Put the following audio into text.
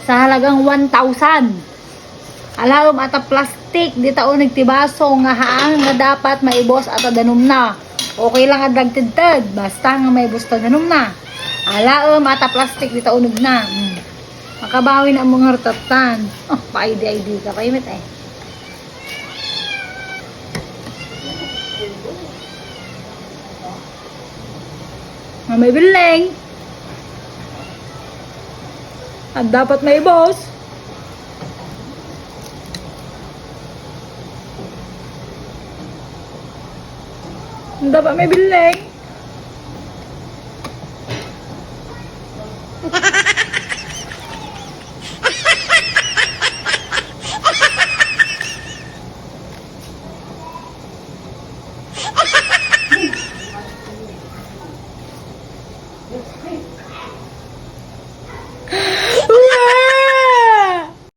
sa halagang 1,000. Alawom ata plastic di taon nagtibaso nga haang nga dapat maibos at danom na. Okay lang ang dagtid-tid basta nga may gusto danom na. Alawom ata plastic di taon na. Makabawi na ang mga ratatan. Oh, pa-ID ka pa imit eh. May biling. At dapat may boss. Dapat may biling.